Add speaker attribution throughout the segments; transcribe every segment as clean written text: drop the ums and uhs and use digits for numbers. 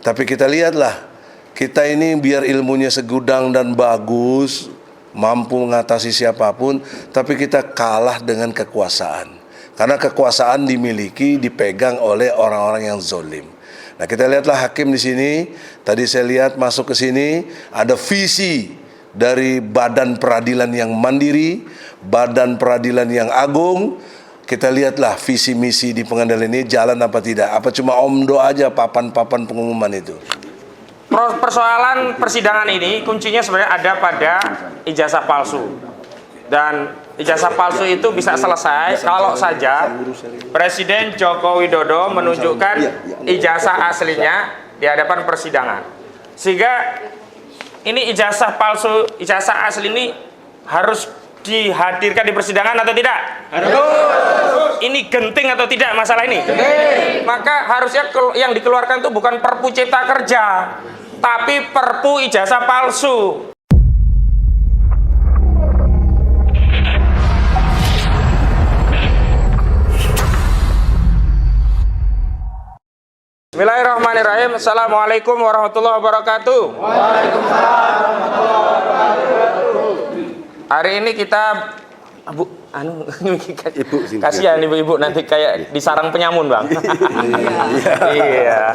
Speaker 1: Tapi kita lihatlah, kita ini biar ilmunya segudang dan bagus, mampu mengatasi siapapun, tapi kita kalah dengan kekuasaan. Karena kekuasaan dimiliki, dipegang oleh orang-orang yang zolim. Nah, kita lihatlah hakim di sini. Tadi saya lihat masuk ke sini ada visi dari badan peradilan yang mandiri, badan peradilan yang agung. Kita lihatlah visi misi di pengadilan ini jalan apa tidak. Apa cuma omdo aja papan-papan pengumuman itu.
Speaker 2: Persoalan persidangan ini kuncinya sebenarnya ada pada ijazah palsu. Dan ijazah palsu itu bisa selesai kalau saja Presiden Joko Widodo menunjukkan ijazah aslinya di hadapan persidangan. Sehingga ini ijazah palsu, ijazah asli ini harus dihadirkan di persidangan atau tidak? Harus. Ini genting atau tidak masalah ini? Genting. Maka harusnya yang dikeluarkan itu bukan Perpu Cipta Kerja, tapi Perpu ijazah palsu. Bismillahirrahmanirrahim. Assalamualaikum warahmatullahi wabarakatuh. Waalaikumsalam warahmatullahi wabarakatuh. Hari ini kita Ibu, kasihan ibu-ibu nanti kayak di sarang penyamun, Bang. Iya.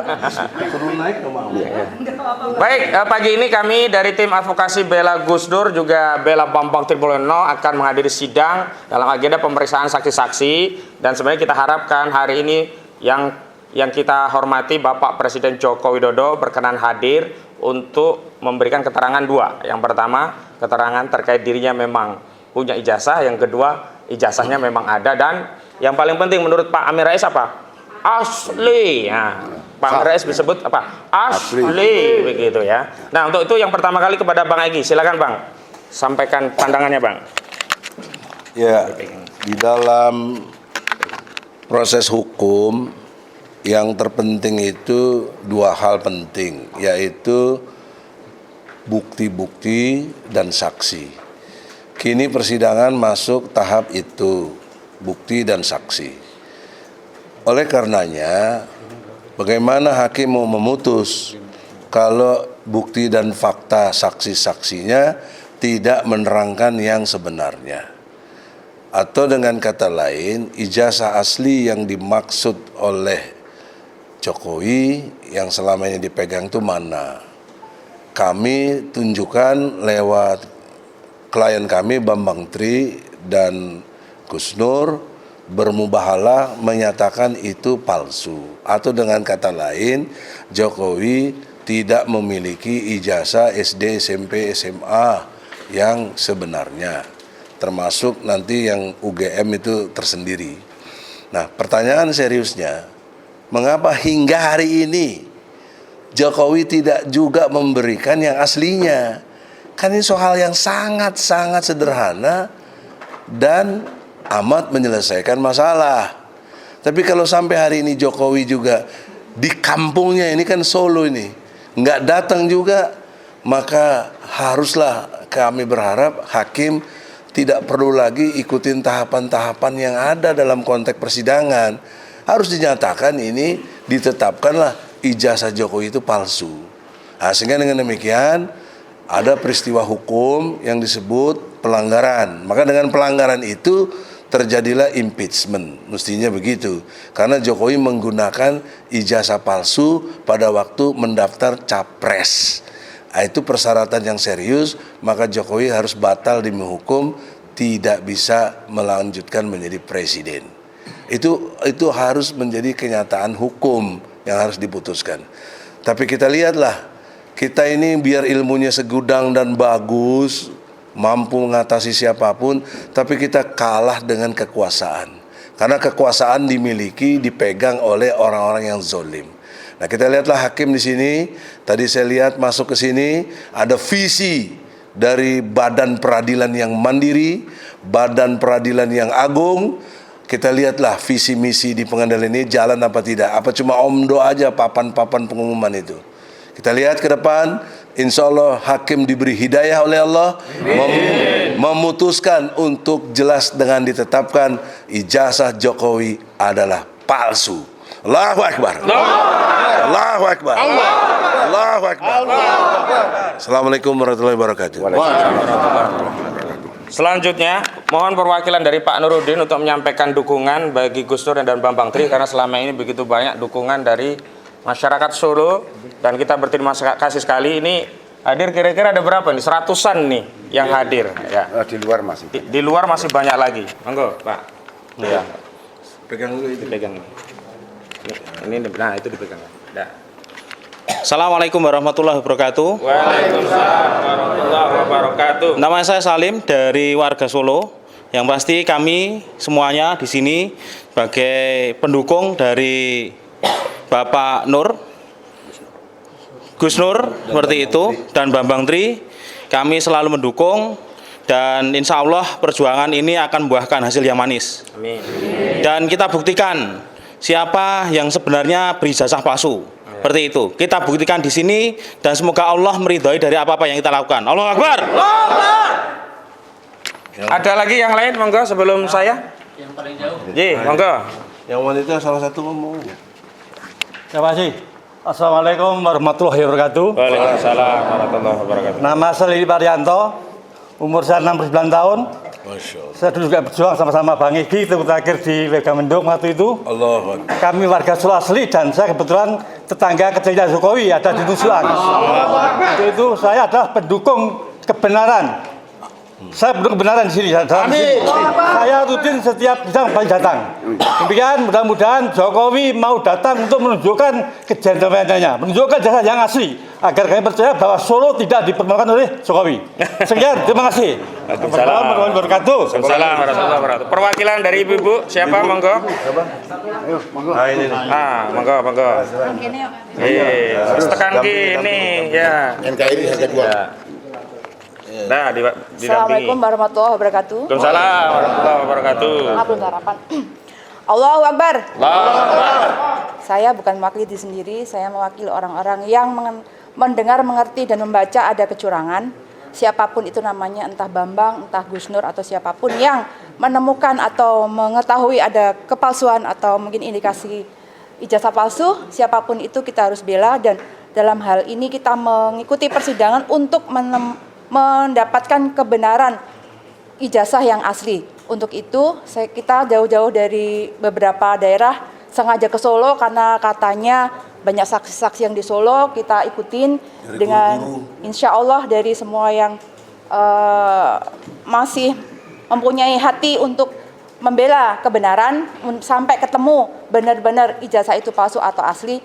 Speaker 2: Baik, pagi ini kami dari tim advokasi Bela Gus Dur juga Bela Bambang Tribulono akan menghadiri sidang dalam agenda pemeriksaan saksi-saksi, dan sebenarnya kita harapkan hari ini yang kita hormati Bapak Presiden Joko Widodo berkenan hadir untuk memberikan keterangan dua. Yang pertama, keterangan terkait dirinya memang punya ijazah. Yang kedua, ijazahnya memang ada. Dan yang paling penting menurut Pak Amin Rais apa? Asli. Nah, Pak Amin Rais disebut apa? Asli. Begitu ya. Nah, untuk itu yang pertama kali kepada Bang Egy. Silakan Bang, sampaikan pandangannya Bang.
Speaker 1: Ya, di dalam proses hukum yang terpenting itu dua hal penting, yaitu bukti-bukti dan saksi. Kini persidangan masuk tahap itu, bukti dan saksi. Oleh karenanya, bagaimana hakim mau memutus kalau bukti dan fakta saksi-saksinya tidak menerangkan yang sebenarnya? Atau dengan kata lain, ijazah asli yang dimaksud oleh Jokowi yang selama ini dipegang itu mana? Kami tunjukkan lewat klien kami Bambang Tri dan Gus Nur bermubahalah menyatakan itu palsu. Atau dengan kata lain, Jokowi tidak memiliki ijazah SD, SMP, SMA yang sebenarnya, termasuk nanti yang UGM itu tersendiri. Nah, pertanyaan seriusnya, mengapa hingga hari ini Jokowi tidak juga memberikan yang aslinya? Kan ini soal yang sangat-sangat sederhana dan amat menyelesaikan masalah. Tapi kalau sampai hari ini Jokowi juga di kampungnya ini kan Solo ini nggak datang juga, maka haruslah kami berharap hakim tidak perlu lagi ikutin tahapan-tahapan yang ada dalam konteks persidangan. Harus dinyatakan ini, ditetapkanlah ijazah Jokowi itu palsu. Nah, sehingga dengan demikian ada peristiwa hukum yang disebut pelanggaran. Maka dengan pelanggaran itu terjadilah impeachment. Mestinya begitu. Karena Jokowi menggunakan ijazah palsu pada waktu mendaftar capres. Nah, itu persyaratan yang serius, maka Jokowi harus batal demi hukum, tidak bisa melanjutkan menjadi presiden. Itu harus menjadi kenyataan hukum yang harus diputuskan. Tapi kita lihatlah, kita ini biar ilmunya segudang dan bagus, mampu mengatasi siapapun, tapi kita kalah dengan kekuasaan. Karena kekuasaan dimiliki, dipegang oleh orang-orang yang zolim. Nah, kita lihatlah hakim di sini. Tadi saya lihat masuk ke sini ada visi dari badan peradilan yang mandiri, badan peradilan yang agung. Kita lihatlah visi misi di pengadilan ini jalan apa tidak. Apa cuma omdo aja papan-papan pengumuman itu. Kita lihat ke depan, insya Allah hakim diberi hidayah oleh Allah, memutuskan untuk jelas dengan ditetapkan ijazah Jokowi adalah palsu. Allahu Akbar. Allahu Akbar. Allahu Akbar. Assalamualaikum warahmatullahi wabarakatuh.
Speaker 2: Selanjutnya, mohon perwakilan dari Pak Nurudin untuk menyampaikan dukungan bagi Gus Dur dan Bambang Tri karena selama ini begitu banyak dukungan dari masyarakat Solo dan kita berterima kasih sekali. Ini hadir kira-kira ada berapa nih? 100-an nih yang hadir. Ya.
Speaker 3: Di luar masih.
Speaker 2: Di luar masih banyak lagi. Monggo, Pak. Ya.
Speaker 1: Pegang dulu itu.
Speaker 2: Dipegang. Ini nah itu dipegang. Ya. Assalamualaikum warahmatullahi wabarakatuh. Waalaikumsalam warahmatullahi wabarakatuh.
Speaker 4: Nama saya Salim dari warga Solo. Yang pasti kami semuanya di sini sebagai pendukung dari Bapak Nur, Gus Nur seperti itu, dan Bambang Tri. Kami selalu mendukung dan insya Allah perjuangan ini akan membuahkan hasil yang manis.
Speaker 2: Amin.
Speaker 4: Dan kita buktikan siapa yang sebenarnya berijazah palsu. Seperti itu. Kita buktikan di sini dan semoga Allah meridhoi dari apa-apa yang kita lakukan. Allahu Akbar.
Speaker 2: Ada lagi yang lain monggo sebelum saya? Yang paling jauh. Ji, monggo.
Speaker 1: Yang wanita salah satu ngomong.
Speaker 5: Terima kasih. Assalamualaikum warahmatullahi wabarakatuh.
Speaker 2: Waalaikumsalam warahmatullahi wabarakatuh.
Speaker 5: Nama saya Lili Parianto, umur saya 69 tahun.
Speaker 1: Masya Allah.
Speaker 5: Saya dulu juga berjuang sama-sama Bang Egi, terakhir di Megamendung waktu itu.
Speaker 1: Allahu Akbar.
Speaker 5: Kami warga Solo asli dan saya kebetulan tetangga kecilnya Jokowi ada di Nusuan. Itu saya adalah pendukung kebenaran. Saya pendukung kebenaran di sini. Saya rutin setiap sidang pasti datang. Demikian mudah-mudahan Jokowi mau datang untuk menunjukkan kejentlemanannya, menunjukkan jasa yang asli agar kami percaya bahwa Solo tidak dipermalukan oleh Jokowi. Sekian, terima kasih.
Speaker 2: Waalaikumsalam warahmatullahi wabarakatuh. Waalaikumsalam warahmatullahi wabarakatuh. Perwakilan dari ibu-ibu siapa monggo?
Speaker 1: Nah ini nih.
Speaker 2: Monggo, monggo. Tekan gini ya.
Speaker 3: NKRI harga jual.
Speaker 2: Nah,
Speaker 6: Assalamualaikum warahmatullahi wabarakatuh.
Speaker 2: Waalaikumsalam warahmatullahi wabarakatuh.
Speaker 6: Belum harapan. Allahu Akbar.
Speaker 2: Allahu Akbar.
Speaker 6: Saya bukan mewakili diri sendiri, saya mewakili orang-orang yang mendengar, mengerti dan membaca ada kecurangan. Siapapun itu namanya, entah Bambang, entah Gus Nur atau siapapun yang menemukan atau mengetahui ada kepalsuan atau mungkin indikasi ijazah palsu, siapapun itu kita harus bela dan dalam hal ini kita mengikuti persidangan untuk mendapatkan kebenaran ijazah yang asli. Untuk itu kita jauh-jauh dari beberapa daerah sengaja ke Solo karena katanya banyak saksi-saksi yang di Solo, kita ikutin dari dengan insya Allah dari semua yang masih mempunyai hati untuk membela kebenaran sampai ketemu benar-benar ijazah itu palsu atau asli.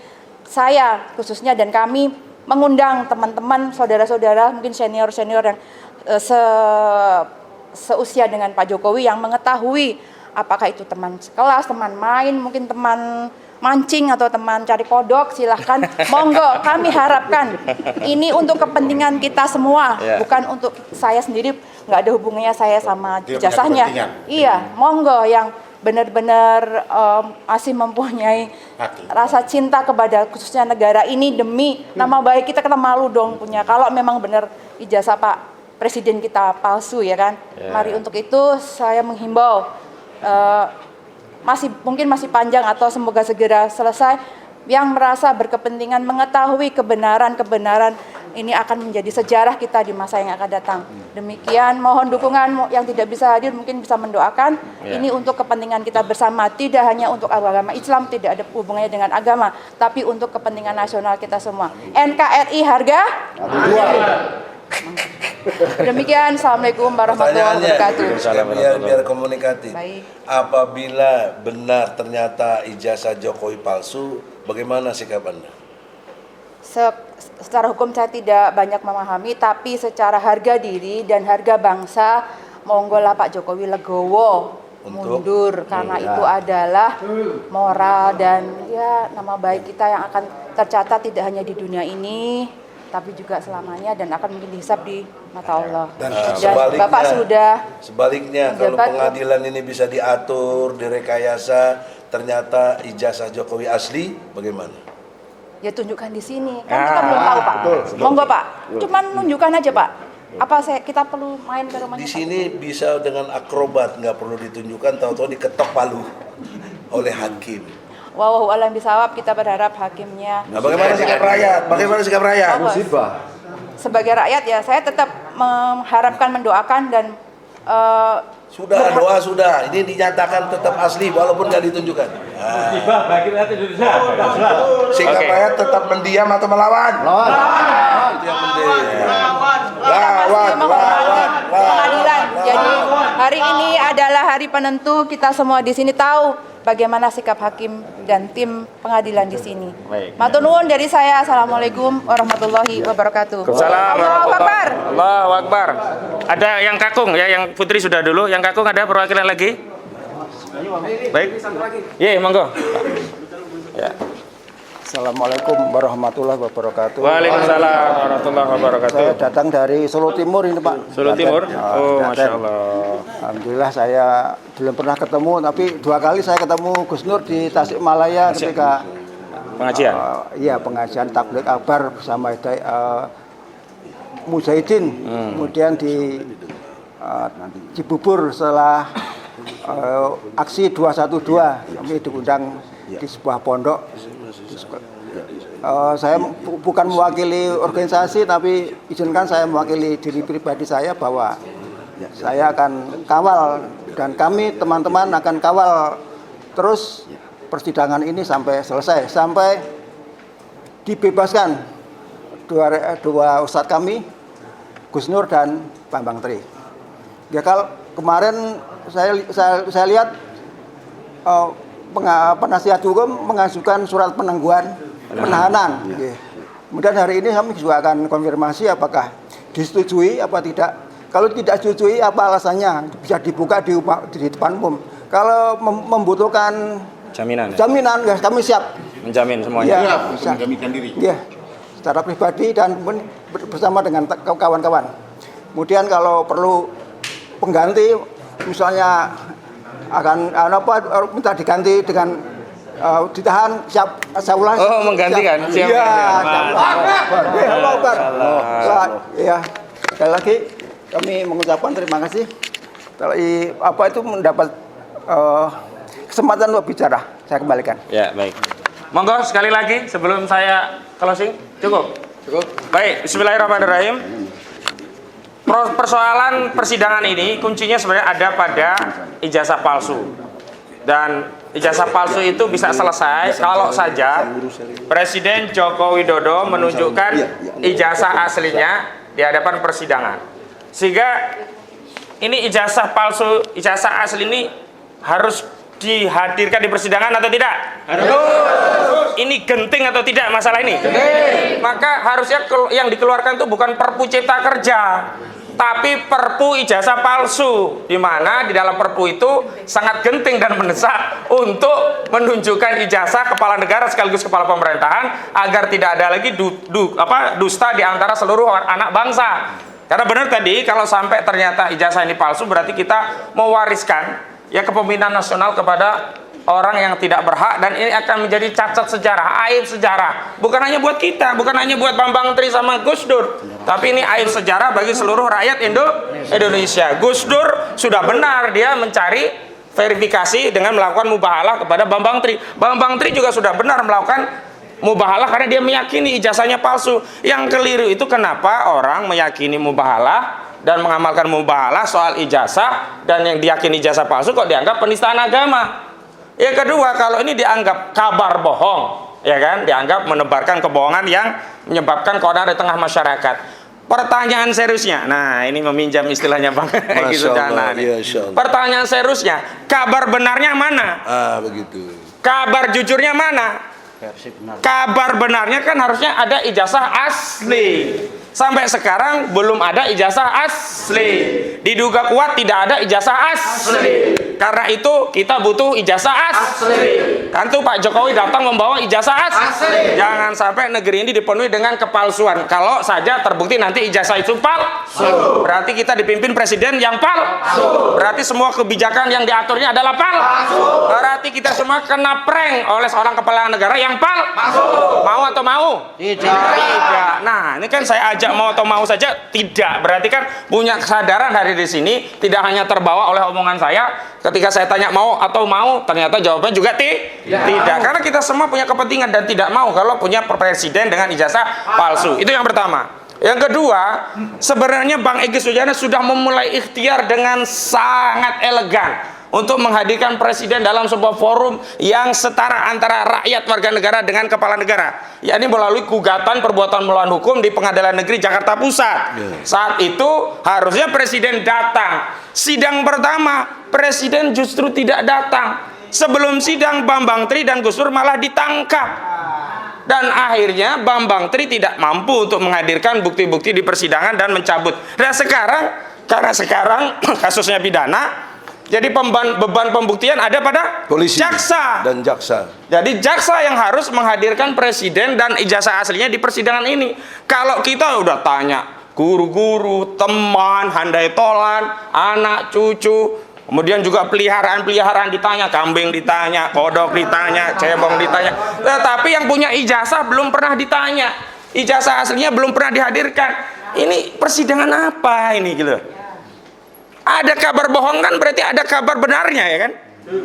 Speaker 6: Saya khususnya dan kami mengundang teman-teman, saudara-saudara, mungkin senior-senior yang seusia dengan Pak Jokowi yang mengetahui apakah itu teman sekelas, teman main, mungkin teman mancing atau teman cari kodok, silahkan monggo. Kami harapkan ini untuk kepentingan kita semua, bukan untuk saya sendiri, nggak ada hubungannya saya sama ijazahnya. Iya, monggo yang benar-benar masih mempunyai rasa cinta kepada khususnya negara ini demi nama baik kita malu dong punya kalau memang benar ijazah Pak Presiden kita palsu ya kan. Mari untuk itu saya menghimbau mungkin masih panjang atau semoga segera selesai. Yang merasa berkepentingan mengetahui kebenaran ini akan menjadi sejarah kita di masa yang akan datang. Demikian, mohon dukungan yang tidak bisa hadir mungkin bisa mendoakan. Ini untuk kepentingan kita bersama, tidak hanya untuk agama Islam, tidak ada hubungannya dengan agama, tapi untuk kepentingan nasional kita semua. NKRI harga demikian. Assalamualaikum warahmatullahi wabarakatuh.
Speaker 1: Biar komunikatif.
Speaker 6: Baik.
Speaker 1: Apabila benar ternyata ijazah Jokowi palsu, bagaimana sikap Anda?
Speaker 6: Secara hukum saya tidak banyak memahami, tapi secara harga diri dan harga bangsa, monggolah Pak Jokowi legowo mundur karena itu adalah moral dan ya nama baik kita yang akan tercatat tidak hanya di dunia ini tapi juga selamanya dan akan mungkin dihisab di mata Allah. Dan Bapak sudah
Speaker 1: sebaliknya kalau pengadilan ini bisa diatur, direkayasa, ternyata ijazah Jokowi asli, bagaimana?
Speaker 6: Ya tunjukkan di sini. Kan kita belum tahu Pak. Monggo Pak. Cuman nunjukkan aja Pak. Apa kita perlu main ke rumahnya?
Speaker 1: Di sini Pak? Bisa dengan akrobat, nggak perlu ditunjukkan, tahu-tahu diketok palu oleh hakim.
Speaker 6: Wallahu a'lam bishawab, kita berharap hakimnya.
Speaker 1: Nah, bagaimana sikap rakyat? Bagaimana sikap rakyat?
Speaker 6: Sebagai rakyat ya saya tetap mengharapkan, mendoakan dan
Speaker 1: Sudah, doa sudah. Ini dinyatakan tetap asli walaupun nggak ditunjukkan.
Speaker 5: Musibah bagi rakyat Indonesia.
Speaker 1: Sikap
Speaker 2: Oke.
Speaker 1: rakyat tetap mendiam atau melawan? Itu yang penting.
Speaker 6: pasti menghormati pengadilan. Jadi hari ini adalah hari penentu, kita semua di sini tahu bagaimana sikap hakim dan tim pengadilan di sini.
Speaker 2: Baik.
Speaker 6: Matur nuwun dari saya. Assalamualaikum warahmatullahi wabarakatuh.
Speaker 2: Salam
Speaker 6: Allahu Akbar.
Speaker 2: Allahu Akbar. Ada yang kakung ya, yang Putri sudah dulu. Yang kakung ada perwakilan lagi? Baik. Iya, monggo. Ya.
Speaker 3: Assalamualaikum warahmatullahi wabarakatuh.
Speaker 2: Waalaikumsalam warahmatullahi wabarakatuh.
Speaker 3: Saya datang dari Solo Timur ini Pak.
Speaker 2: Solo
Speaker 3: Klaten.
Speaker 2: Timur. Oh,
Speaker 3: Klaten.
Speaker 2: masya Allah.
Speaker 3: Alhamdulillah saya belum pernah ketemu, tapi 2 kali saya ketemu Gus Nur di Tasikmalaya ketika
Speaker 2: Pengajian.
Speaker 3: iya pengajian tabligh akbar bersama Mujahidin. Kemudian di Cibubur setelah aksi 212 kami diundang di sebuah pondok. Saya bukan mewakili organisasi, tapi izinkan saya mewakili diri pribadi saya bahwa saya akan kawal dan kami teman-teman akan kawal terus persidangan ini sampai selesai, sampai dibebaskan dua ustadz kami, Gus Nur dan Bambang Tri. Ya kalau kemarin saya lihat penasihat hukum mengajukan surat penangguhan penahanan. Ya. Kemudian hari ini kami juga akan konfirmasi apakah disetujui apa tidak. Kalau tidak disetujui apa alasannya, bisa dibuka di depan umum. Kalau membutuhkan
Speaker 2: Jaminan.
Speaker 3: jaminan ya kami siap.
Speaker 2: Menjamin semuanya.
Speaker 3: Ya, bisa. Ya, secara pribadi dan bersama dengan kawan-kawan. Kemudian kalau perlu pengganti, misalnya akan minta diganti dengan ditahan, siap saya ulang.
Speaker 2: Oh, menggantikan. Siap.
Speaker 3: Iya, ya. Sekali lagi kami mengucapkan terima kasih. Itu mendapat kesempatan untuk bicara. Saya kembalikan.
Speaker 2: Ya, baik. Monggo sekali lagi sebelum saya closing. Cukup. Baik, bismillahirrahmanirrahim. Persoalan persidangan ini kuncinya sebenarnya ada pada ijazah palsu. Dan ijazah palsu itu bisa selesai kalau saja Presiden Joko Widodo menunjukkan ijazah aslinya di hadapan persidangan. Sehingga ini ijazah palsu, ijazah asli ini harus dihadirkan di persidangan atau tidak? Harus. Ini genting atau tidak masalah ini? Genting. Maka harusnya yang dikeluarkan itu bukan Perpu Cipta Kerja, tapi Perpu ijazah palsu, di mana di dalam Perpu itu sangat genting dan mendesak untuk menunjukkan ijazah kepala negara sekaligus kepala pemerintahan agar tidak ada lagi dusta di antara seluruh anak bangsa. Karena benar tadi kalau sampai ternyata ijazah ini palsu berarti kita mewariskan ya kepemimpinan nasional kepada orang yang tidak berhak, dan ini akan menjadi cacat sejarah, aib sejarah. Bukan hanya buat kita, bukan hanya buat Bambang Tri sama Gus Dur, tapi ini aib sejarah bagi seluruh rakyat Indonesia. Gus Dur sudah benar dia mencari verifikasi dengan melakukan mubahalah kepada Bambang Tri. Bambang Tri juga sudah benar melakukan mubahalah karena dia meyakini ijazahnya palsu. Yang keliru itu kenapa orang meyakini mubahalah dan mengamalkan mubahalah soal ijazah, dan yang diyakini ijazah palsu kok dianggap penistaan agama. Yang kedua, kalau ini dianggap kabar bohong, ya kan, dianggap menebarkan kebohongan yang menyebabkan keonaran di tengah masyarakat. Pertanyaan seriusnya, nah ini meminjam istilahnya Bang Egy Sujana nih. Pertanyaan seriusnya, kabar benarnya mana?
Speaker 1: Begitu.
Speaker 2: Kabar jujurnya mana? Kabar benarnya kan harusnya ada ijazah asli. Sampai sekarang belum ada ijazah asli. Diduga kuat tidak ada ijazah asli. Karena itu kita butuh ijazah asli. Kan tuh Pak Jokowi datang membawa ijazah asli. Jangan sampai negeri ini dipenuhi dengan kepalsuan. Kalau saja terbukti nanti ijazah itu palsu, berarti kita dipimpin presiden yang palsu. Berarti semua kebijakan yang diaturnya adalah palsu. Berarti kita semua kena prank oleh seorang kepala negara yang palsu. Mau atau mau? Tidak. Nah, ini kan saya ajak mau atau mau saja tidak. Berarti kan punya kesadaran hari di sini, tidak hanya terbawa oleh omongan saya. Ketika saya tanya mau atau mau, ternyata jawabannya juga tidak. Tidak, karena kita semua punya kepentingan dan tidak mau kalau punya presiden dengan ijazah palsu. Itu yang pertama. Yang kedua, sebenarnya Bang Egy Sujana sudah memulai ikhtiar dengan sangat elegan untuk menghadirkan presiden dalam sebuah forum yang setara antara rakyat warga negara dengan kepala negara, yakni melalui gugatan perbuatan melawan hukum di Pengadilan Negeri Jakarta Pusat. Saat itu harusnya presiden datang. Sidang pertama, presiden justru tidak datang. Sebelum sidang, Bambang Tri dan Gus Dur malah ditangkap. Dan akhirnya Bambang Tri tidak mampu untuk menghadirkan bukti-bukti di persidangan dan mencabut. Dan sekarang, karena sekarang kasusnya pidana, jadi beban pembuktian ada pada
Speaker 1: Polisi
Speaker 2: jaksa
Speaker 1: dan jaksa.
Speaker 2: Jadi jaksa yang harus menghadirkan presiden dan ijazah aslinya di persidangan ini. Kalau kita udah tanya guru-guru, teman, handai tolan, anak, cucu, kemudian juga peliharaan ditanya, kambing ditanya, kodok ditanya, cebong ditanya. Tapi yang punya ijazah belum pernah ditanya. Ijazah aslinya belum pernah dihadirkan. Ini persidangan apa ini gitu? Ada kabar bohong kan berarti ada kabar benarnya, ya kan?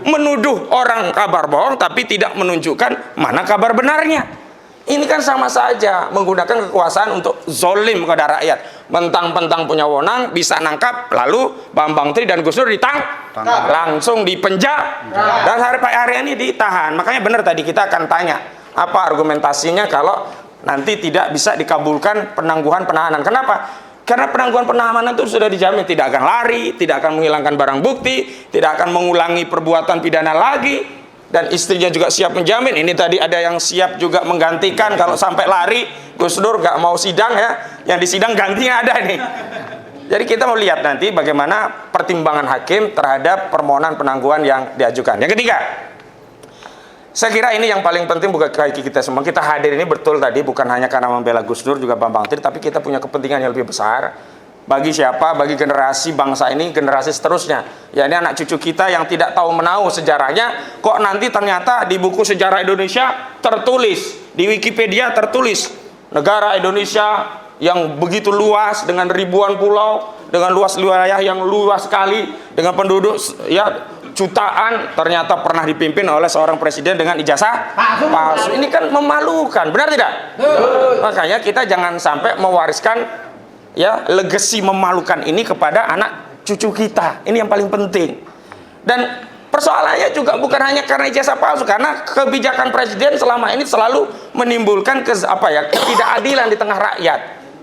Speaker 2: Menuduh orang kabar bohong tapi tidak menunjukkan mana kabar benarnya. Ini kan sama saja menggunakan kekuasaan untuk zolim kepada rakyat. Mentang-mentang punya wewenang bisa nangkap, lalu Bambang Tri dan Gus Dur ditangkap, langsung dipenjara, dan hari ini ditahan. Makanya benar tadi kita akan tanya apa argumentasinya kalau nanti tidak bisa dikabulkan penangguhan penahanan. Kenapa? Karena penangguhan penahanan itu sudah dijamin tidak akan lari, tidak akan menghilangkan barang bukti, tidak akan mengulangi perbuatan pidana lagi, dan istrinya juga siap menjamin. Ini tadi ada yang siap juga menggantikan kalau sampai lari. Gus Dur gak mau sidang ya, yang di sidang gantinya ada nih. Jadi kita mau lihat nanti bagaimana pertimbangan hakim terhadap permohonan penangguhan yang diajukan. Yang ketiga, saya kira ini yang paling penting bukan bagi kita semua. Kita hadir ini betul tadi bukan hanya karena membela Gus Dur juga Bambang Tri, tapi kita punya kepentingan yang lebih besar. Bagi siapa? Bagi generasi bangsa ini, generasi seterusnya. Ya, ini anak cucu kita yang tidak tahu menahu sejarahnya, kok nanti ternyata di buku sejarah Indonesia tertulis, di Wikipedia tertulis, negara Indonesia yang begitu luas dengan ribuan pulau, dengan luas wilayah yang luas sekali, dengan penduduk ya jutaan, ternyata pernah dipimpin oleh seorang presiden dengan ijazah palsu. Ini kan memalukan, benar tidak? Makanya kita jangan sampai mewariskan ya legacy memalukan ini kepada anak cucu kita. Ini yang paling penting. Dan persoalannya juga bukan hanya karena ijazah palsu, karena kebijakan presiden selama ini selalu menimbulkan ketidakadilan di tengah rakyat.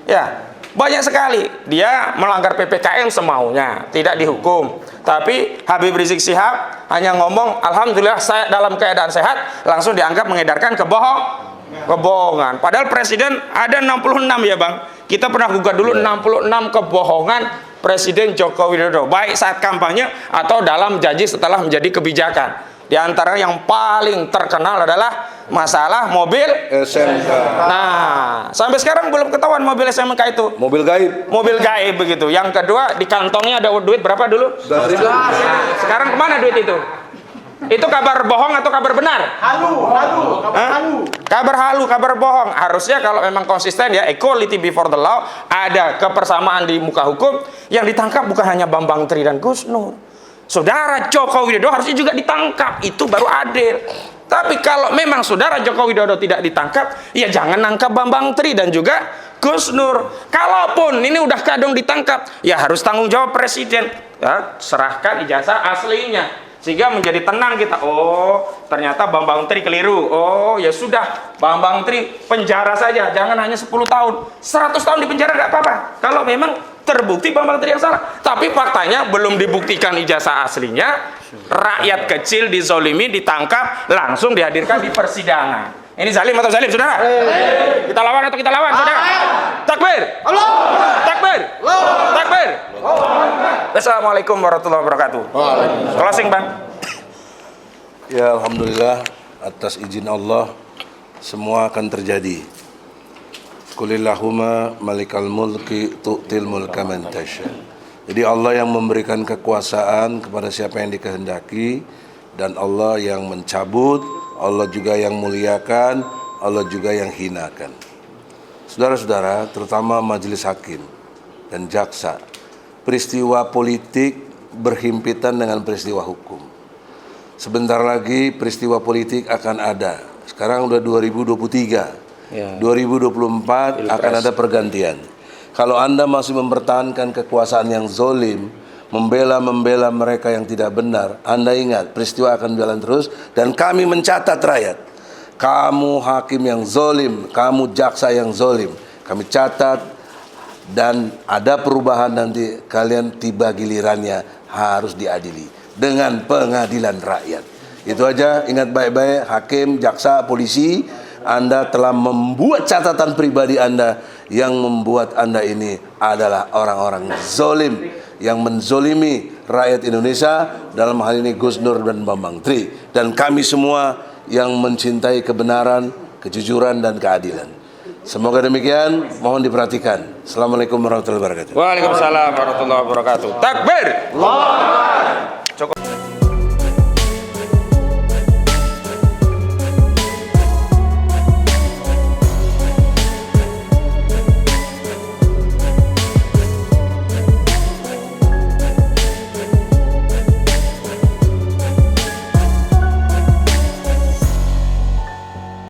Speaker 2: Ya, banyak sekali dia melanggar PPKM semaunya, tidak dihukum. Tapi Habib Rizik Syihab hanya ngomong, alhamdulillah saya dalam keadaan sehat, langsung dianggap mengedarkan kebohongan. Padahal presiden ada 66 ya Bang. Kita pernah gugat dulu 66 kebohongan Presiden Joko Widodo, baik saat kampanye atau dalam janji setelah menjadi kebijakan. Di antara yang paling terkenal adalah masalah mobil
Speaker 1: SMK.
Speaker 2: Nah, sampai sekarang belum ketahuan mobil SMK itu.
Speaker 1: Mobil gaib.
Speaker 2: Mobil gaib begitu. Yang kedua, di kantongnya ada duit berapa dulu?
Speaker 1: 11.000.
Speaker 2: Nah, sekarang kemana duit itu? Itu kabar bohong atau kabar benar? Kabar halu, kabar bohong. Harusnya kalau memang konsisten ya, equality before the law, ada kebersamaan di muka hukum, yang ditangkap bukan hanya Bambang Tri dan Gus Nur. Saudara Joko Widodo harusnya juga ditangkap, itu baru adil. Tapi kalau memang saudara Joko Widodo tidak ditangkap, ya jangan nangkap Bambang Tri dan juga Gus Nur. Kalaupun ini udah kadung ditangkap, ya harus tanggung jawab presiden. Ya, serahkan ijazah aslinya. Sehingga menjadi tenang kita. Oh, ternyata Bambang Tri keliru. Oh, ya sudah, Bambang Tri penjara saja. Jangan hanya 10 tahun. 100 tahun di penjara nggak apa-apa. Kalau memang terbukti Bambang Tri yang salah. Tapi faktanya belum dibuktikan ijazah aslinya. Rakyat kecil dizolimi, ditangkap, langsung dihadirkan di persidangan. Ini zalim atau zalim, saudara? Kita lawan atau kita lawan, saudara? Takbir! Takbir! Takbir! Assalamualaikum warahmatullahi wabarakatuh. Closing, Bang.
Speaker 1: Ya, alhamdulillah atas izin Allah semua akan terjadi. Qulillahumma malikal mulki tu'til mulka man tasya. Jadi Allah yang memberikan kekuasaan kepada siapa yang dikehendaki, dan Allah yang mencabut, Allah juga yang muliakan, Allah juga yang hinakan. Saudara-saudara, terutama majelis hakim dan jaksa, peristiwa politik berhimpitan dengan peristiwa hukum. Sebentar lagi peristiwa politik akan ada. Sekarang udah 2023.
Speaker 2: Ya.
Speaker 1: 2024 akan ada pergantian. Kalau Anda masih mempertahankan kekuasaan yang zolim, membela mereka yang tidak benar, Anda ingat peristiwa akan jalan terus, dan kami mencatat rakyat. Kamu hakim yang zolim, kamu jaksa yang zolim, kami catat, dan ada perubahan nanti, kalian tiba gilirannya harus diadili dengan pengadilan rakyat. Itu aja, ingat baik-baik, hakim, jaksa, polisi, Anda telah membuat catatan pribadi Anda yang membuat Anda ini adalah orang-orang zolim yang menzolimi rakyat Indonesia, dalam hal ini Gus Nur dan Bambang Tri, dan kami semua yang mencintai kebenaran, kejujuran, dan keadilan. Semoga demikian, mohon diperhatikan. Assalamualaikum warahmatullahi wabarakatuh.
Speaker 2: Waalaikumsalam warahmatullahi wabarakatuh. Takbir.
Speaker 3: Allahu Akbar.